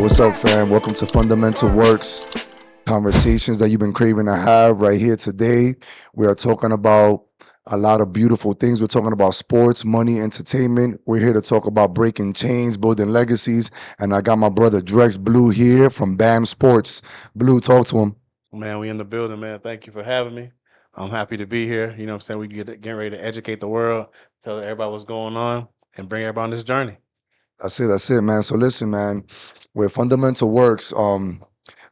What's up, fam? Welcome to Fundamental Works, conversations that you've been craving to have right here today. We are talking about a lot of beautiful things. We're talking about sports, money, entertainment. We're here to talk about breaking chains, building legacies. And I got my brother Drex Blue here from BAM Sports. Blue, talk to him. Man, we in the building, man. Thank you for having me. I'm happy to be here. You know what I'm saying? Getting ready to educate the world, tell everybody what's going on, and bring everybody on this journey. That's it, man. So listen, man, with Fundamental Works,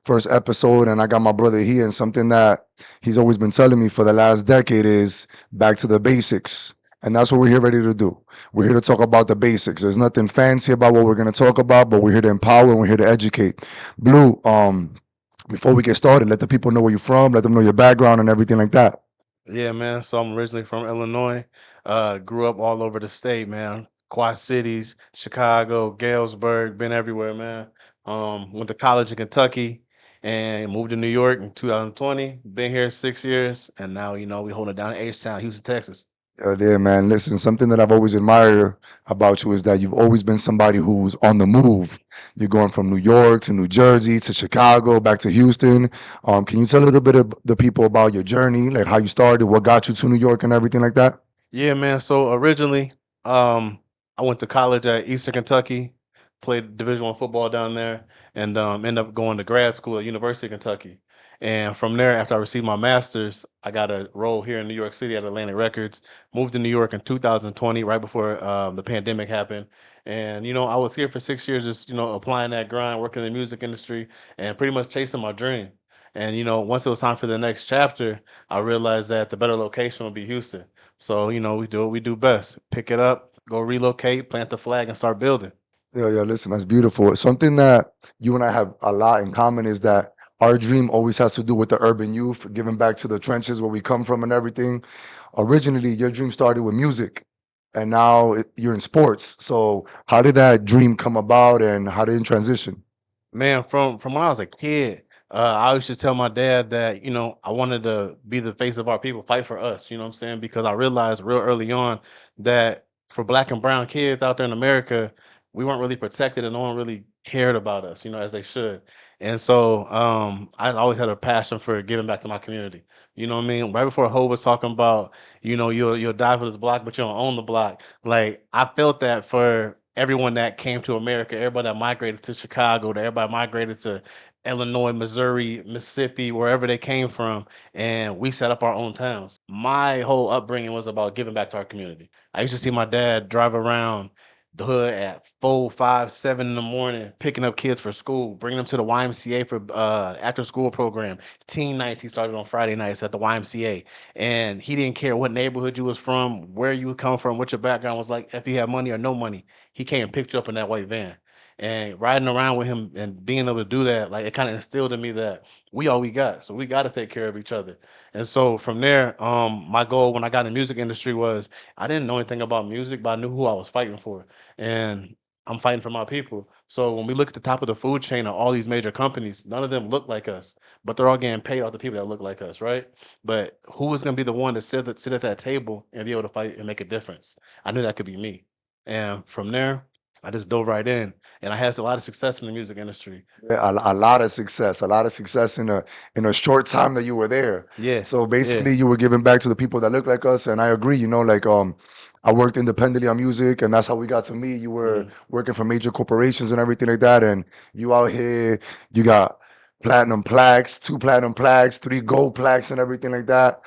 first episode, and I got my brother here, and something that he's always been telling me for the last decade is back to the basics. And that's what we're here ready to do. We're here to talk about the basics. There's nothing fancy about what we're going to talk about, but we're here to empower and we're here to educate. Blue, before we get started, let the people know where you're from, let them know your background and everything like that. Yeah, man. So I'm originally from Illinois. Grew up all over the state, man. Quad Cities, Chicago, Galesburg, been everywhere, man. Went to college in Kentucky and moved to New York in 2020. Been here 6 years, and now we holding it down in H-Town, Houston, Texas. Yeah, man. Listen, something that I've always admired about you is that you've always been somebody who's on the move. You're going from New York to New Jersey to Chicago, back to Houston. Can you tell a little bit of the people about your journey, like how you started, what got you to New York, and everything like that? Yeah, man. So originally, I went to college at Eastern Kentucky, played Division I football down there, and ended up going to grad school at University of Kentucky. And from there, after I received my master's, I got a role here in New York City at Atlantic Records. Moved to New York in 2020, right before the pandemic happened. And I was here for 6 years, just applying that grind, working in the music industry, and pretty much chasing my dream. And once it was time for the next chapter, I realized that the better location would be Houston. So, we do what we do best. Pick it up, go relocate, plant the flag, and start building. Yeah, listen, that's beautiful. Something that you and I have a lot in common is that our dream always has to do with the urban youth, giving back to the trenches where we come from and everything. Originally, your dream started with music, and now you're in sports. So, how did that dream come about, and how did it transition? Man, from when I was a kid, I used to tell my dad that, I wanted to be the face of our people, fight for us, you know what I'm saying? Because I realized real early on that for black and brown kids out there in America, we weren't really protected and no one really cared about us, as they should. And so I always had a passion for giving back to my community. You know what I mean? Right before Ho was talking about, you'll die for this block, but you don't own the block. Like I felt that for everyone that came to America, everybody that migrated to Chicago, that everybody migrated to Illinois, Missouri, Mississippi, wherever they came from, and we set up our own towns. My whole upbringing was about giving back to our community. I used to see my dad drive around the hood at 4, 5, 7 in the morning, picking up kids for school, bringing them to the YMCA for after school program. Teen nights he started on Friday nights at the YMCA, and he didn't care what neighborhood you was from, where you come from, what your background was like, if you had money or no money. He came and picked you up in that white van. And riding around with him and being able to do that, like it kind of instilled in me that we all we got. So we got to take care of each other. And so from there, my goal when I got in the music industry was I didn't know anything about music, but I knew who I was fighting for. And I'm fighting for my people. So when we look at the top of the food chain of all these major companies, none of them look like us, but they're all getting paid off the people that look like us, right? But who is going to be the one to sit at that table and be able to fight and make a difference? I knew that could be me. And from there, I just dove right in, and I had a lot of success in the music industry. Yeah, a lot of success in a short time that you were there. Yeah, So yeah, basically, you were giving back to the people that look like us, and I agree. Like I worked independently on music, and that's how we got to meet. You were mhm. working for major corporations and everything like that, and you out here, you got platinum plaques, 2 platinum plaques, 3 gold plaques, and everything like that.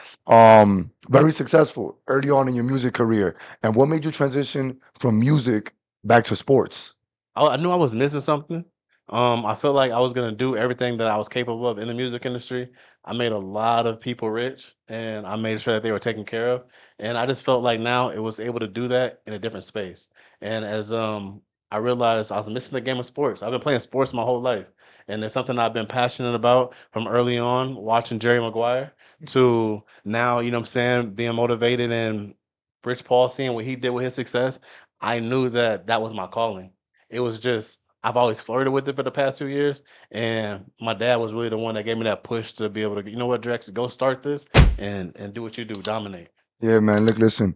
Very successful early on in your music career. And what made you transition from music back to sports? I knew I was missing something. I felt like I was gonna do everything that I was capable of in the music industry. I made a lot of people rich, and I made sure that they were taken care of. And I just felt like now it was able to do that in a different space. And as I realized I was missing the game of sports. I've been playing sports my whole life, and it's something I've been passionate about from early on, watching Jerry Maguire to now. You know what I'm saying, being motivated and Rich Paul seeing what he did with his success. I knew that that was my calling. It was just I've always flirted with it for the past 2 years, and my dad was really the one that gave me that push to be able to, you know what, Drex, go start this and do what you do, dominate. Yeah, man. Look, listen.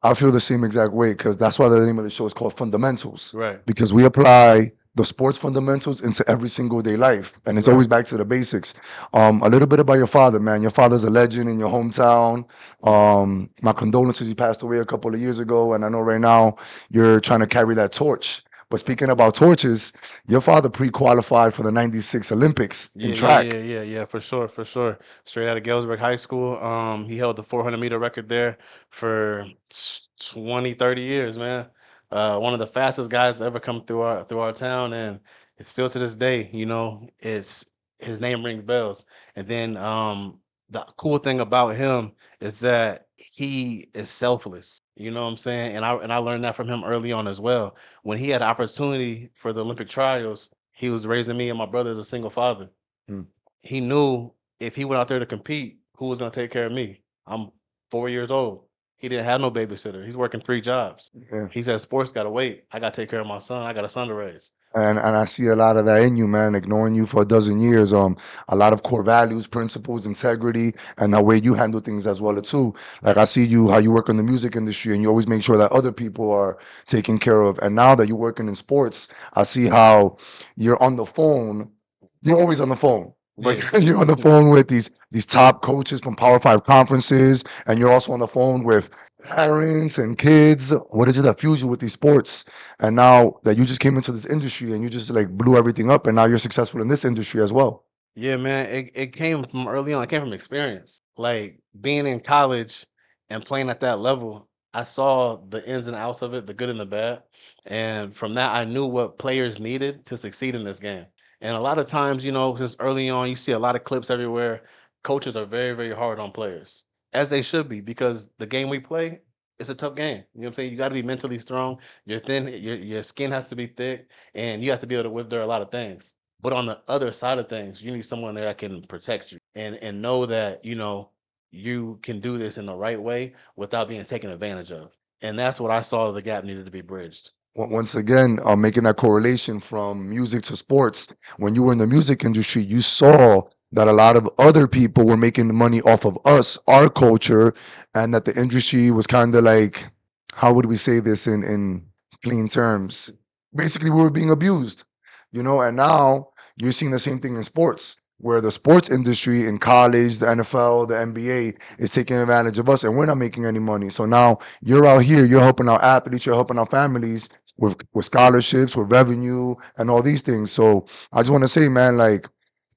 I feel the same exact way because that's why the name of the show is called Fundamentals Right. because we apply the sports fundamentals into every single day life, and it's always Right. back to the basics. A little bit about your father, man. Your father's a legend in your hometown. My condolences, he passed away a couple of years ago, and I know right now you're trying to carry that torch. But speaking about torches, your father pre-qualified for the '96 Olympics in Yeah, yeah, track. yeah, yeah, yeah, for sure, for sure. Straight out of Galesburg High School. He held the 400-meter record there for 20, 30 years, man. One of the fastest guys to ever come through our town, and it's still to this day, it's his name rings bells. And then the cool thing about him is that he is selfless. You know what I'm saying? And I learned that from him early on as well. When he had opportunity for the Olympic trials, he was raising me and my brother as a single father. Mm, He knew if he went out there to compete, who was gonna take care of me? I'm 4 years old. He didn't have no babysitter. He's working 3 jobs. yeah. He said, "Sports gotta wait. I gotta take care of my son. I got a son to raise." And I see a lot of that in you, man. Ignoring you for a dozen years. A lot of core values, principles, integrity, and the way you handle things as well too. Like I see you how you work in the music industry, and you always make sure that other people are taken care of. And now that you're working in sports, I see how you're on the phone. You're always on the phone, but Yeah. you're on the phone with these top coaches from Power Five conferences, and you're also on the phone with parents and kids. What is it that fuels you with these sports? And now that you just came into this industry and you just like blew everything up, and now you're successful in this industry as well. Yeah, man. It came from early on. It came from experience. Like being in college and playing at that level, I saw the ins and outs of it, the good and the bad. And from that, I knew what players needed to succeed in this game. And a lot of times, since early on, you see a lot of clips everywhere. Coaches are very, very hard on players, as they should be, because the game we play is a tough game. You know what I'm saying? You got to be mentally strong. You're thin. Your skin has to be thick, and you have to be able to withstand a lot of things. But on the other side of things, you need someone that can protect you and know that, you can do this in the right way without being taken advantage of. And that's what I saw the gap needed to be bridged. Once again, making that correlation from music to sports. When you were in the music industry, you saw that a lot of other people were making money off of us, our culture, and that the industry was kind of like, how would we say this in clean terms? Basically, we were being abused, and now you're seeing the same thing in sports, where the sports industry in college, the NFL, the NBA is taking advantage of us, and we're not making any money. So now you're out here, you're helping out athletes, you're helping out families with scholarships, with revenue, and all these things. So I just want to say, man, like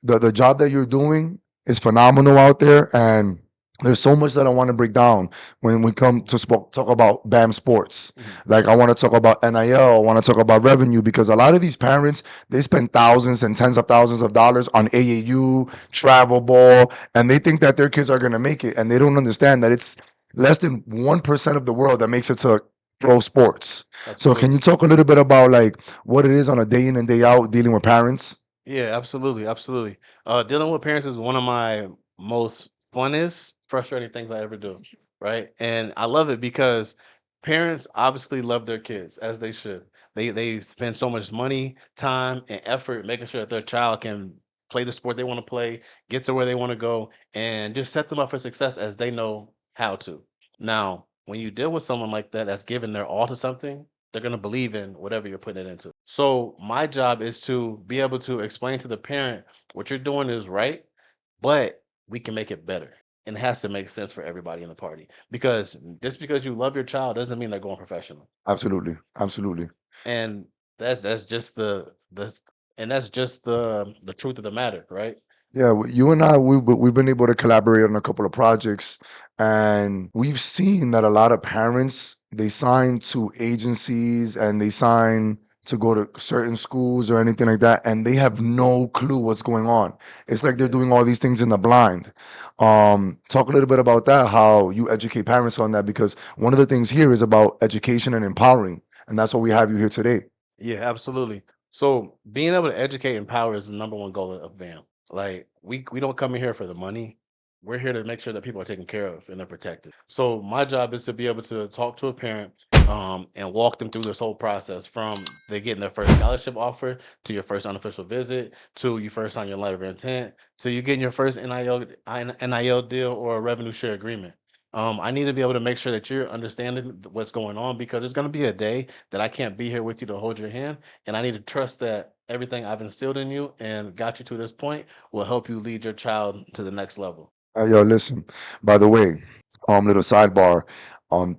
the job that you're doing is phenomenal out there, and there's so much that I want to break down when we come to talk about BAM Sports. Mhm. Like I want to talk about NIL, I want to talk about revenue because a lot of these parents they spend thousands and tens of thousands of dollars on AAU, travel ball, and they think that their kids are gonna make it, and they don't understand that it's less than 1% of the world that makes it to pro sports. So can you Absolutely. talk a little bit about like what it is on a day in and day out dealing with parents? Yeah, absolutely, absolutely. Dealing with parents is one of my most funnest, frustrating things I ever do, right? And I love it because parents obviously love their kids as they should. They spend so much money, time, and effort making sure that their child can play the sport they want to play, get to where they want to go, and just set them up for success as they know how to. Now, when you deal with someone like that that's giving their all to something, they're going to believe in whatever you're putting it into. So my job is to be able to explain to the parent what you're doing is right, but we can make it better. And it has to make sense for everybody in the party. Because just because you love your child doesn't mean they're going professional. Absolutely, absolutely. And that's just the truth of the matter, right? Yeah, you and I, we've been able to collaborate on a couple of projects, and we've seen that a lot of parents they sign to agencies and they sign to go to certain schools or anything like that, and they have no clue what's going on. It's like they're Yeah. doing all these things in the blind. Talk a little bit about that, how you educate parents on that, because one of the things here is about education and empowering, and that's what we have you here today. Yeah, absolutely. So being able to educate and empower is the number one goal of BAM. Like we don't come in here for the money. We're here to make sure that people are taken care of and they're protected. So my job is to be able to talk to a parent and walk them through this whole process from they getting their first scholarship offer to your first unofficial visit to you first on your letter of intent to you getting your first NIL deal or a revenue share agreement. I need to be able to make sure that you're understanding what's going on because there's going to be a day that I can't be here with you to hold your hand, and I need to trust that everything I've instilled in you and got you to this point will help you lead your child to the next level. Yo, listen. By the way, little sidebar.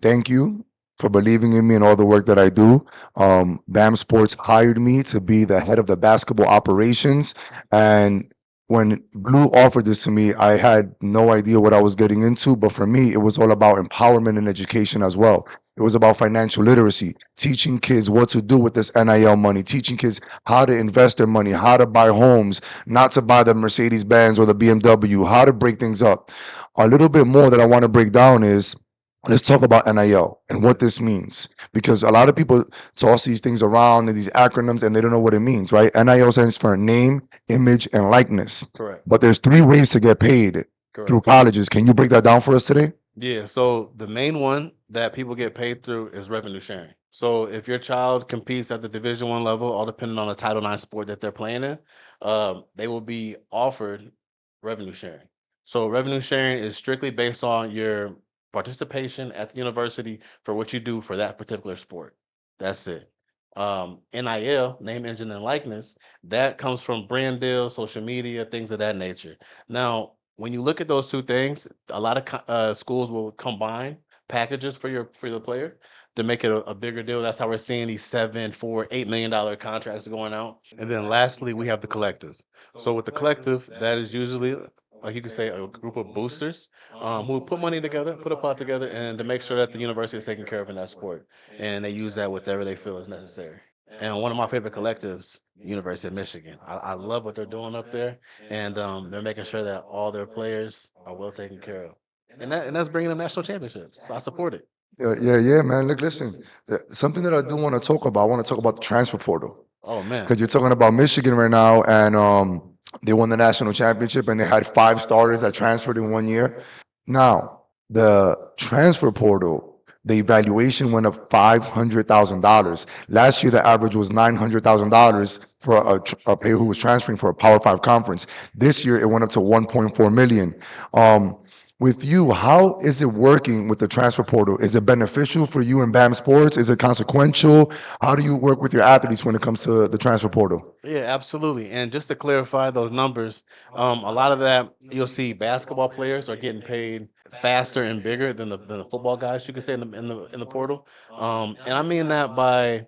Thank you for believing in me and all the work that I do. BAM Sports hired me to be the head of the basketball operations, and when Blue offered this to me, I had no idea what I was getting into. But for me, it was all about empowerment and education as well. It was about financial literacy, teaching kids what to do with this NIL money, teaching kids how to invest their money, how to buy homes, not to buy the Mercedes Benz or the BMW, how to break things up. A little bit more that I want to break down is let's talk about NIL and what this means. Because a lot of people toss these things around and these acronyms and they don't know what it means, right? NIL stands for name, image, and likeness. Correct. But there's three ways to get paid through Correct. colleges. Can you break that down for us today? Yeah, so the main one that people get paid through is revenue sharing. So if your child competes at the Division 1 level, all depending on the Title 9 sport that they're playing in, they will be offered revenue sharing. So revenue sharing is strictly based on your participation at the university for what you do for that particular sport. That's it. NIL, name, engine, and likeness, that comes from brand deals, social media, things of that nature. Now, when you look at those two things, a lot of schools will combine packages for the player to make it a bigger deal. That's how we're seeing these 7, 4, $8 million contracts going out. And then lastly, we have the collective. So with the collective, that is usually like you could say a group of boosters who put money together, put a pot together, and to make sure that the university is taken care of in that sport, and they use that whatever they feel is necessary. And one of my favorite collectives, University of Michigan. I love what they're doing up there, and they're making sure that all their players are well taken care of, and that's bringing them national championships. So I support it. Yeah, man. Look, listen. Something that I do want to talk about. I want to talk about the transfer portal Oh man. because you're talking about Michigan right now, and they won the national championship, and they had five starters that transferred in 1 year. Now, the transfer portal, the evaluation went up $500,000. Last year, the average was $900,000 for a player who was transferring for a Power Five conference. This year, it went up to 1.4 million. With you, how is it working with the transfer portal? Is it beneficial for you in BAM Sports? Is it consequential? How do you work with your athletes when it comes to the transfer portal? Yeah, absolutely. And just to clarify those numbers, a lot of that you'll see basketball players are getting paid faster and bigger than the football guys. You could say in the portal, and I mean that by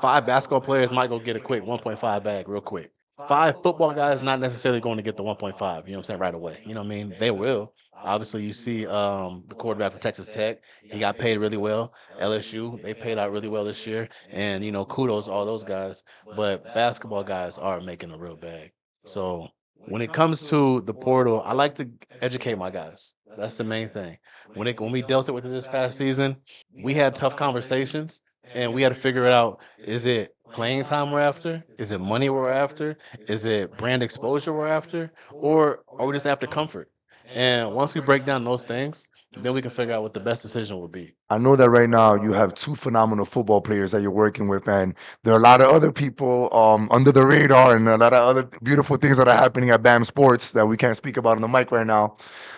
five basketball players might go get a quick 1.5 bag real quick. Five football guys not necessarily going to get the 1.5. You know what I'm saying right away. You know what I mean? They will. Obviously, you see the quarterback from Texas Tech. He got paid really well. LSU, they paid out really well this year, and kudos to all those guys, but basketball guys are making a real bag. So when it comes to the portal, I like to educate my guys. That's the main thing. When we dealt it with it this past season, we had tough conversations and we had to figure it out. Is it playing time we're after? Is it money we're after? Is it brand exposure we're after? Or are we just after comfort? And once we break down those things, then we can figure out what the best decision would be. I know that right now you have two phenomenal football players that you're working with, and there are a lot of other people under the radar and a lot of other beautiful things that are happening at BAM Sports that we can't speak about on the mic right now.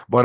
But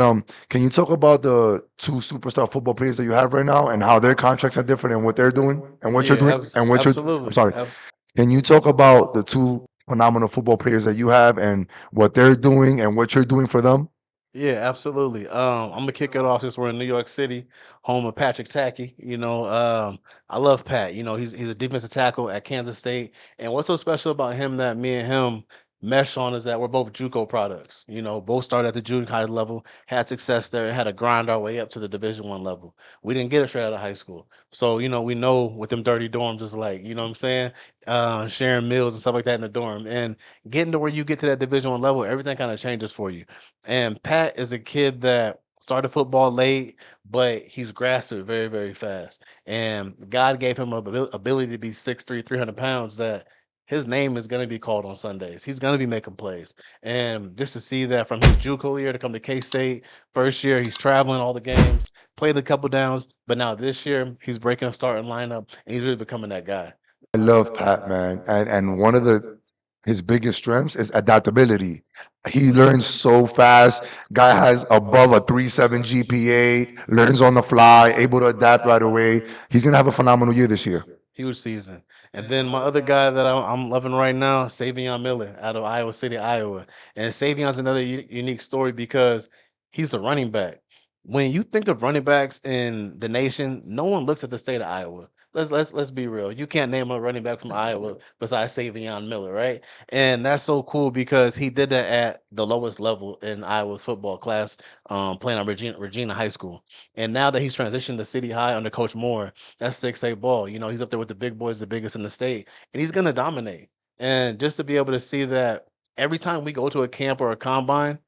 can you talk about the two superstar football players that you have right now and how their contracts are different and what they're doing and what you're Yeah, doing and what you're I'm absolutely. sorry. Can you talk about the two phenomenal football players that you have and what they're doing and what you're doing for them? Yeah, absolutely. I'm gonna kick it off since we're in New York City, home of Patrick Tackey. I love Pat. He's a defensive tackle at Kansas State, and what's so special about him that me and him mesh on is that we're both JUCO products. Both started at the junior high level, had success there, and had to grind our way up to the Division 1 level. We didn't get it straight out of high school, so we know what them dirty dorms is like. You know what I'm saying? Sharing meals and stuff like that in the dorm, and getting to where you get to that Division 1 level, everything kind of changes for you. And Pat is a kid that started football late, but he's grasped it very, very fast. And God gave him a ability to be 6'3", 300 pounds that his name is going to be called on Sundays. He's going to be making plays. And just to see that from his JUCO year to come to K-State, first year he's traveling all the games, played a couple downs, but now this year he's breaking a starting lineup and he's really becoming that guy. I love Pat, man, and one of the his biggest strengths is adaptability. He learns so fast. Guy has above a 3.7 GPA, learns on the fly, able to adapt right away. He's gonna have a phenomenal year this year. Huge season. And then my other guy that I'm loving right now, Savion Miller out of Iowa City, Iowa. And Savion's another unique story because he's a running back. When you think of running backs in the nation, no one looks at the state of Iowa. Let's be real. You can't name a running back from Iowa besides Savion Miller, right? And that's so cool because he did that at the lowest level in Iowa's football class, playing at Regina High School. And now that he's transitioned to City High under Coach Moore, that's 6A ball. You know, he's up there with the big boys, the biggest in the state, and he's gonna dominate. And just to be able to see that every time we go to a camp or a combine,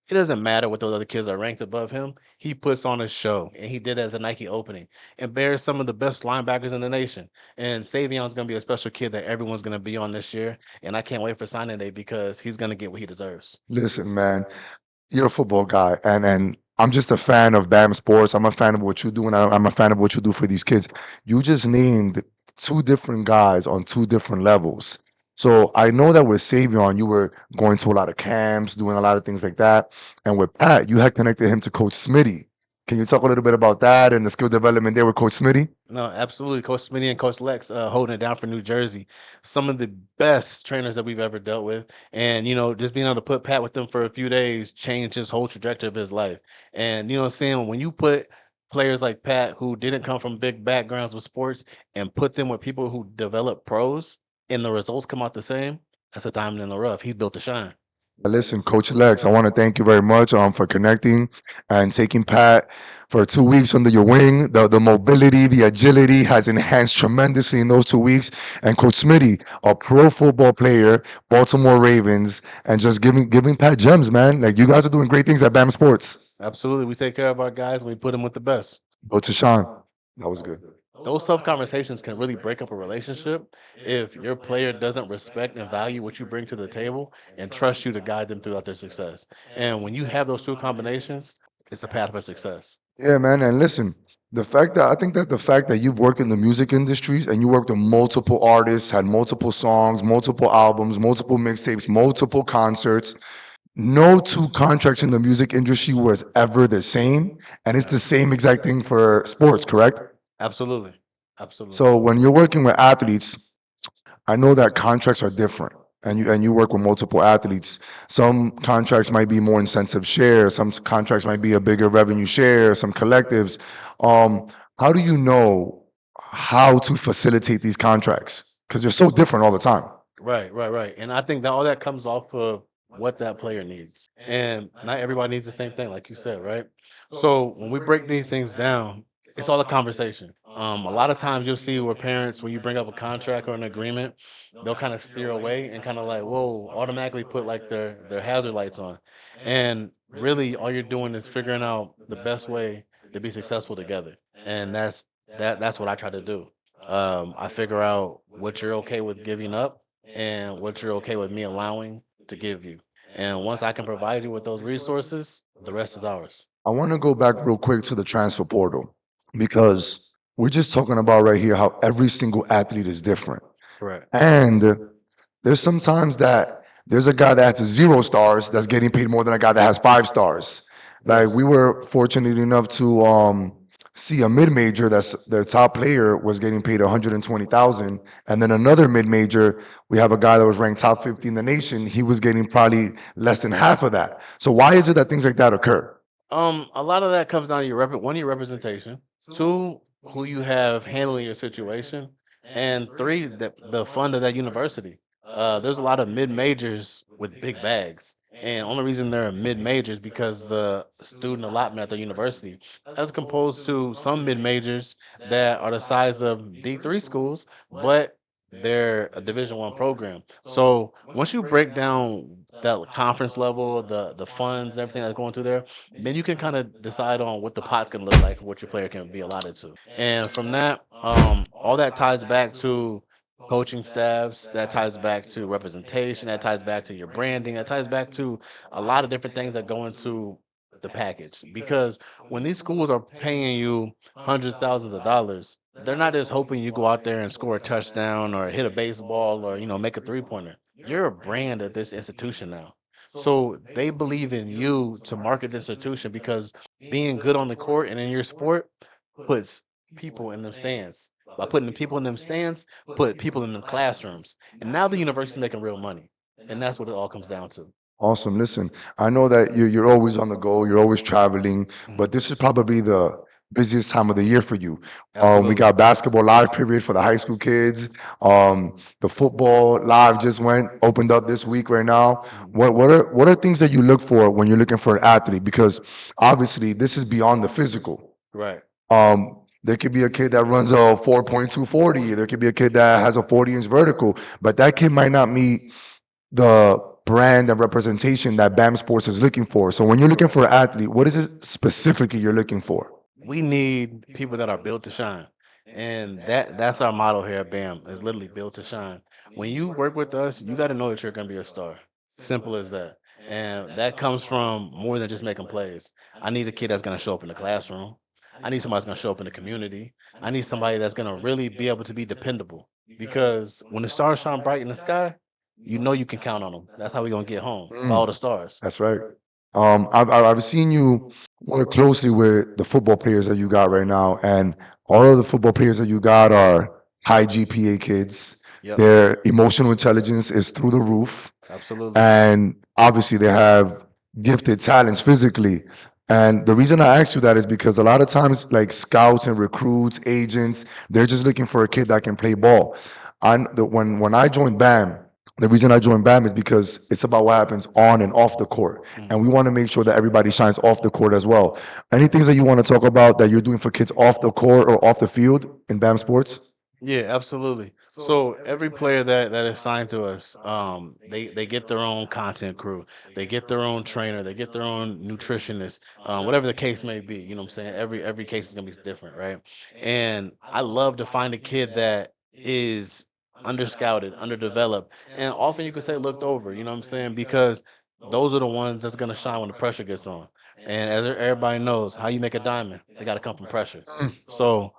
it doesn't matter what those other kids are ranked above him. He puts on a show, and he did it at the Nike opening. And bears some of the best linebackers in the nation. And Savion's gonna be a special kid that everyone's gonna be on this year. And I can't wait for signing day because he's gonna get what he deserves. Listen, man, you're a football guy, and I'm just a fan of BAM Sports. I'm a fan of what you do, and I'm a fan of what you do for these kids. You just named two different guys on two different levels. So I know that with Savion, you were going to a lot of camps, doing a lot of things like that. And with Pat, you had connected him to Coach Smitty. Can you talk a little bit about that and the skill development there with Coach Smitty? No, absolutely. Coach Smitty and Coach Lex holding it down for New Jersey. Some of the best trainers that we've ever dealt with. And, just being able to put Pat with them for a few days changed his whole trajectory of his life. And, saying when you put players like Pat, who didn't come from big backgrounds with sports, and put them with people who develop pros and the results come out the same, that's a diamond in the rough. He's built to shine. Listen, Coach Lex, I want to thank you very much for connecting and taking Pat for 2 weeks under your wing. The mobility, the agility has enhanced tremendously in those 2 weeks. And Coach Smitty, a pro football player, Baltimore Ravens, and just giving Pat gems, man. Like you guys are doing great things at BAM Sports. Absolutely. We take care of our guys and we put them with the best. Go to Sean. That was good. Those tough conversations can really break up a relationship if your player doesn't respect and value what you bring to the table and trust you to guide them throughout their success. And when you have those two combinations, it's a path for success. Yeah, man. And listen, the fact that you've worked in the music industries and you worked with multiple artists, had multiple songs, multiple albums, multiple mixtapes, multiple concerts. No two contracts in the music industry was ever the same, and it's the same exact thing for sports, correct? Absolutely. Absolutely. So when you're working with athletes, I know that contracts are different, and you work with multiple athletes. Some contracts might be more incentive share, some contracts might be a bigger revenue share, some collectives. Um, how do you know how to facilitate these contracts? Because they're so different all the time. Right, right, right. And I think that all that comes off of what that player needs. And not everybody needs the same thing, like you said, right? So when we break these things down, it's all a conversation. A lot of times you'll see where parents, when you bring up a contract or an agreement, they'll kind of steer away and kind of like, whoa, automatically put like their hazard lights on. And really all you're doing is figuring out the best way to be successful together. And that's what I try to do. I figure out what you're okay with giving up and what you're okay with me allowing to give you. And once I can provide you with those resources, the rest is ours. I want to go back real quick to the transfer portal because we're just talking about right here how every single athlete is different. Correct. And there's sometimes that there's a guy that has 0 stars that's getting paid more than a guy that has 5 stars. Like we Yes. were fortunate enough to see a mid major that's their top player was getting paid 120,000, and then another mid major we have a guy that was ranked top 50 in the nation. He was getting probably less than half of that. So why is it that things like that occur? A lot of that comes down to one, your representation, two, who you have handling your situation, and three, the fund of that university. There's a lot of mid majors with big bags, and only reason they're mid majors because the student allotment at the university, as opposed to some mid majors that are the size of D3 schools, but they're a Division 1 program. So once you break down that conference level, the funds, everything that's going through there, then you can kind of decide on what the pot's gonna look like, what your player can be allotted to. And from that, all that ties back to coaching staffs, that ties back to representation, that ties back to your branding, that ties back to a lot of different things that go into the package. Because when these schools are paying you hundreds, thousands of dollars, they're not just hoping you go out there and score a touchdown or hit a baseball or make a 3-pointer. you're a brand at this institution now. So they believe in you to market the institution because being good on the court and in your sport puts people in them stands. By putting the people in them stands, put people in them classrooms. And now the university's making real money. And that's what it all comes down to. Awesome. Listen, I know that you're always on the go, you're always traveling, but Mhm. this is probably the busiest time of the year for you. We Absolutely. got basketball live period for the high school kids. The football live just went opened up this week right now. Mhm. What are things that you look for when you're looking for an athlete? Because obviously this is beyond the physical. Right. There could be a kid that runs a 4.240. There could be a kid that has a 40-inch vertical, but that kid might not meet the brand and representation that BAM Sports is looking for. So when you're looking for an athlete, what is it specifically you're looking for? We need people that are built to shine. And that's our motto here at BAM is literally built to shine. When you work with us, you got to know that you're going to be a star. Simple as that. And that comes from more than just making plays. I need a kid that's going to show up in the classroom. I need somebody that's going to show up in the community. I need somebody that's going to really be able to be dependable. Because when the stars shine bright in the sky, you know you can count on them. That's how we're going to get home. Follow the Mm, stars. that's right. I've seen you work closely with the football players that you got right now, and all of the football players that you got are high GPA kids. Yep. Their emotional intelligence is through the roof, Absolutely. and obviously they have gifted talents physically. And the reason I ask you that is because a lot of times, like scouts and recruits, agents, they're just looking for a kid that can play ball. When I joined BAM, the reason I joined BAM is because it's about what happens on and off the court, and we Mhm. want to make sure that everybody shines off the court as well. Any things that you want to talk about that you're doing for kids off the court or off the field in BAM Sports? Yeah, absolutely. So every player that is signed to us, they get their own content crew, they get their own trainer, they get their own nutritionist, whatever the case may be. You know what I'm saying? Every case is gonna be different, right? And I love to find a kid that is underscouted, underdeveloped, and often you could say looked over. You know what I'm saying? Because those are the ones that's gonna shine when the pressure gets on. And as everybody knows, how you make a diamond, they got to come from pressure. So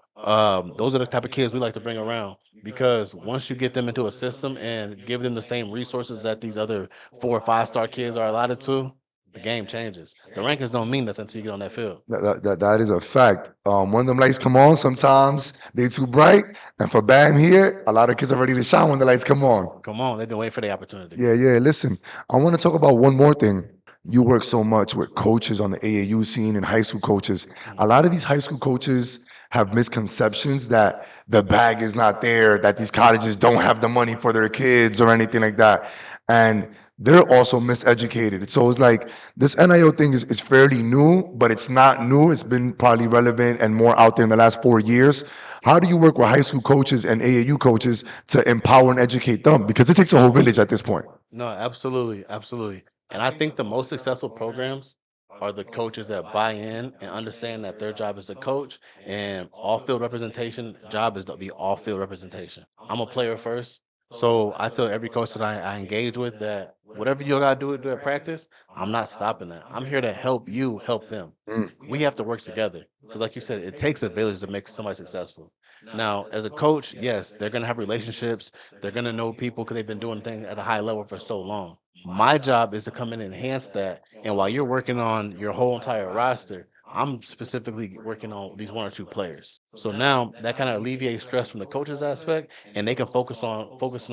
those are the type of kids we like to bring around because once you get them into a system and give them the same resources that these other 4 or 5 star kids are allotted to, the game changes. The rankings don't mean nothing until you get on that field. That is a fact. When them lights come on, sometimes they too bright, and for BAM here, a lot of kids are ready to shine when the lights come on. Come on, they've been waiting for the opportunity. Yeah, yeah. Listen, I want to talk about one more thing. You work so much with coaches on the AAU scene and high school coaches. A lot of these high school coaches have misconceptions that the bag is not there, that these colleges don't have the money for their kids or anything like that. And they're also miseducated. So it's like this NIL thing is fairly new, but it's not new. It's been probably relevant and more out there in the last 4 years. How do you work with high school coaches and AAU coaches to empower and educate them? Because it takes a whole village at this point. No, absolutely, absolutely. And I think the most successful programs are the coaches that buy in and understand that their job is to coach and all field representation job is to be all field representation. I'm a player first. So I tell every coach that I engage with that whatever you gotta do at practice, I'm not stopping that. I'm here to help you help them. Mm. We have to work together. Because like you said, it takes a village to make somebody successful. Now, as a coach, yes, they're gonna have relationships, they're gonna know people because they've been doing things at a high level for so long. My job is to come in and enhance that. And while you're working on your whole entire roster, I'm specifically working on these 1 or 2 players. So now that kind of alleviates stress from the coaches aspect, and they can focusing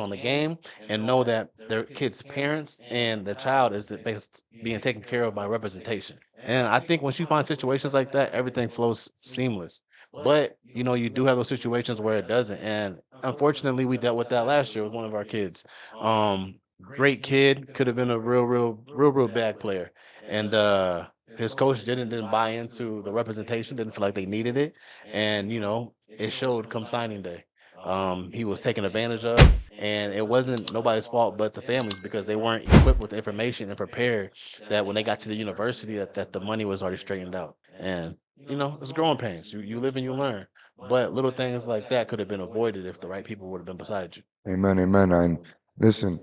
on the game and know that their kids' parents and the child is being taken care of by representation. And I think once you find situations like that, everything flows seamless. But you do have those situations where it doesn't. And unfortunately, we dealt with that last year with one of our kids. Great kid, could have been a real bad player. And his coach didn't buy into the representation, didn't feel like they needed it. And it showed come signing day. He was taken advantage of, and it wasn't nobody's fault but the families because they weren't equipped with the information and prepared that when they got to the university that the money was already straightened out. And it's growing pains. You live and you learn. But little things like that could have been avoided if the right people would have been beside you. Amen, amen. And listen,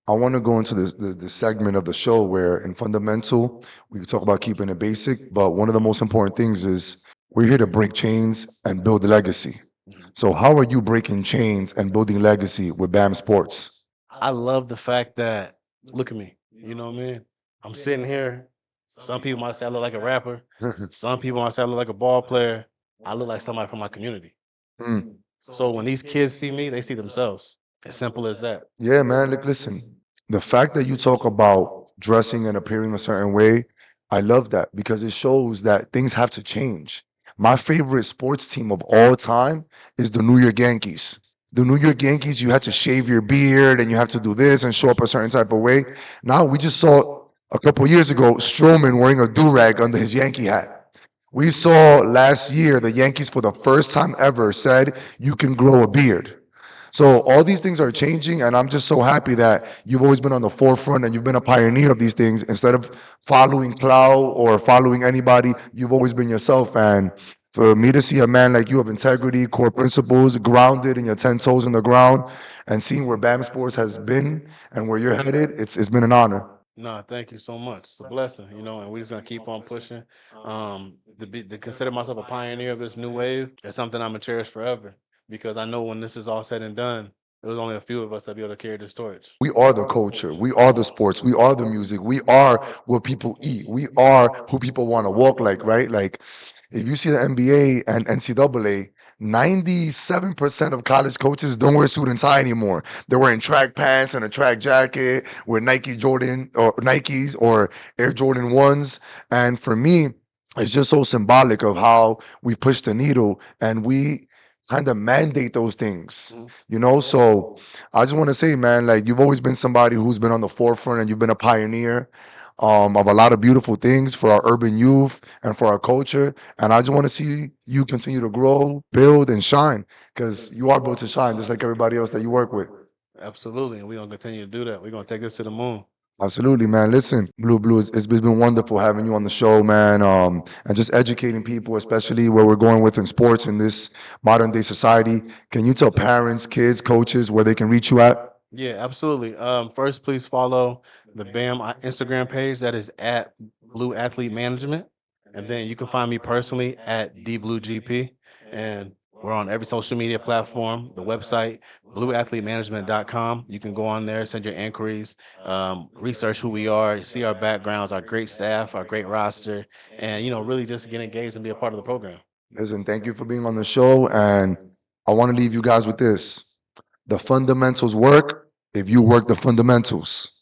I want to go into the segment of the show where, in fundamental, we can talk about keeping it basic, but one of the most important things is we're here to break chains and build legacy. Mhm. So, how are you breaking chains and building legacy with BAM Sports? I love the fact that look at me. You know what I mean? I'm sitting here. Some people might say I look like a rapper. Some people might say I look like a ball player. I look like somebody from my community. Mm. So when these kids see me, they see themselves. As simple as that. Yeah, man. Like, listen, the fact that you talk about dressing and appearing a certain way, I love that because it shows that things have to change. My favorite sports team of all time is the New York Yankees. The New York Yankees, you had to shave your beard and you have to do this and show up a certain type of way. Now we just saw a couple years ago Stroman wearing a do rag under his Yankee hat. We saw last year the Yankees, for the first time ever, said you can grow a beard. So all these things are changing, and I'm just so happy that you've always been on the forefront and you've been a pioneer of these things. Instead of following cloud or following anybody, you've always been yourself. And for me to see a man like you of integrity, core principles, grounded in your 10 toes in the ground, and seeing where BAM Sports has been and where you're headed, it's been an honor. No, thank you so much. It's a blessing, and we're just gonna keep on pushing. To consider myself a pioneer of this new wave is something I'm gonna cherish forever because I know when this is all said and done, there was only a few of us that be able to carry this torch. We are the culture. We are the sports. We are the music. We are what people eat. We are who people want to walk like, right? Like, if you see the NBA and NCAA, 97% of college coaches don't wear suit and tie anymore. They're wearing track pants and a track jacket with Nike Jordan or Nikes or Air Jordan 1s. And for me, it's just so symbolic of how we push the needle and we kind of mandate those things, Mhm. you know? So I just want to say, man, like you've always been somebody who's been on the forefront and you've been a pioneer of a lot of beautiful things for our urban youth and for our culture. And I just want to see you continue to grow, build, and shine because you are built to shine just like everybody else that you work with. Absolutely, and we're gonna continue to do that. We're gonna take this to the moon. Absolutely, man. Listen, Blue, it's been wonderful having you on the show, man. And just educating people, especially where we're going with in sports in this modern day society. Can you tell parents, kids, coaches where they can reach you at? Yeah, absolutely. First, please follow the Instagram page that is at Blue Athlete Management, and then you can find me personally at DBlueGP, and we're on every social media platform. The website blueathletemanagement.com. You can go on there, send your inquiries, research who we are, see our backgrounds, our great staff, our great roster, and really just get engaged and be a part of the program. Listen, thank you for being on the show. And I want to leave you guys with this. The fundamentals work if you work the fundamentals.